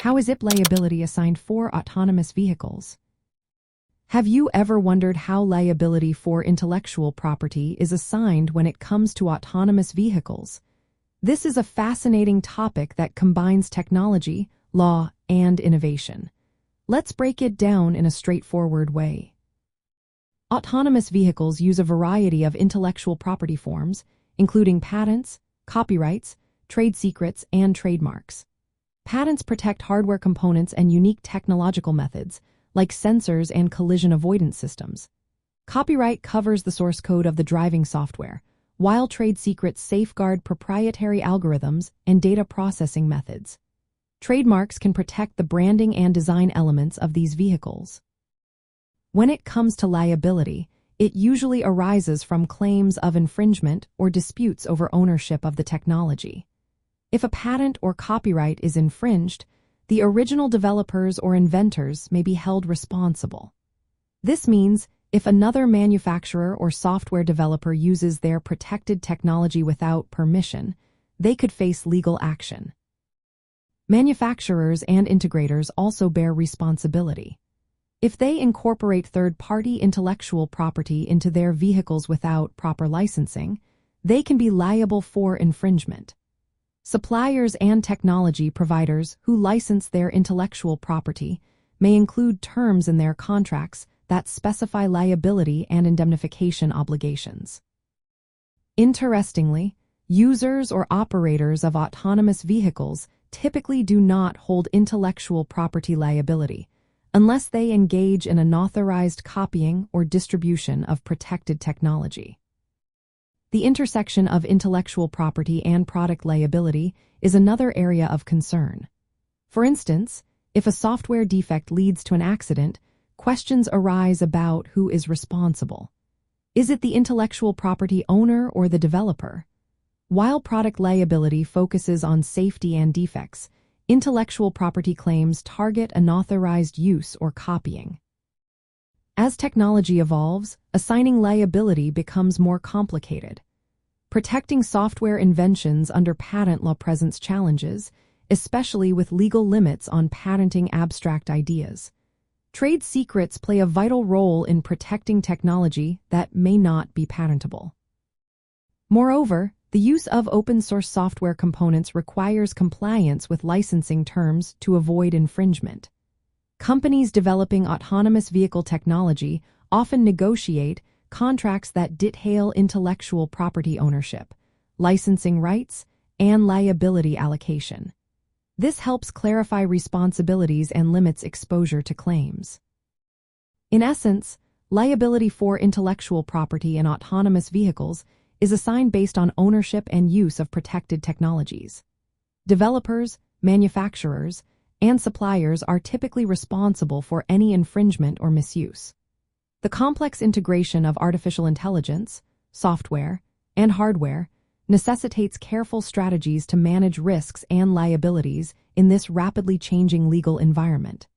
How is IP liability assigned for autonomous vehicles? Have you ever wondered how liability for intellectual property is assigned when it comes to autonomous vehicles? This is a fascinating topic that combines technology, law, and innovation. Let's break it down in a straightforward way. Autonomous vehicles use a variety of intellectual property forms, including patents, copyrights, trade secrets, and trademarks. Patents protect hardware components and unique technological methods, like sensors and collision avoidance systems. Copyright covers the source code of the driving software, while trade secrets safeguard proprietary algorithms and data processing methods. Trademarks can protect the branding and design elements of these vehicles. When it comes to liability, it usually arises from claims of infringement or disputes over ownership of the technology. If a patent or copyright is infringed, the original developers or inventors may be held responsible. This means if another manufacturer or software developer uses their protected technology without permission, they could face legal action. Manufacturers and integrators also bear responsibility. If they incorporate third-party intellectual property into their vehicles without proper licensing, they can be liable for infringement. Suppliers and technology providers who license their intellectual property may include terms in their contracts that specify liability and indemnification obligations. Interestingly, users or operators of autonomous vehicles typically do not hold intellectual property liability unless they engage in unauthorized copying or distribution of protected technology. The intersection of intellectual property and product liability is another area of concern. For instance, if a software defect leads to an accident, questions arise about who is responsible. Is it the intellectual property owner or the developer? While product liability focuses on safety and defects, intellectual property claims target unauthorized use or copying. As technology evolves, assigning liability becomes more complicated. Protecting software inventions under patent law presents challenges, especially with legal limits on patenting abstract ideas. Trade secrets play a vital role in protecting technology that may not be patentable. Moreover, the use of open-source software components requires compliance with licensing terms to avoid infringement. Companies developing autonomous vehicle technology often negotiate contracts that detail intellectual property ownership, licensing rights, and liability allocation. This helps clarify responsibilities and limits exposure to claims. In essence, liability for intellectual property in autonomous vehicles is assigned based on ownership and use of protected technologies. Developers, manufacturers, and suppliers are typically responsible for any infringement or misuse. The complex integration of artificial intelligence, software, and hardware necessitates careful strategies to manage risks and liabilities in this rapidly changing legal environment.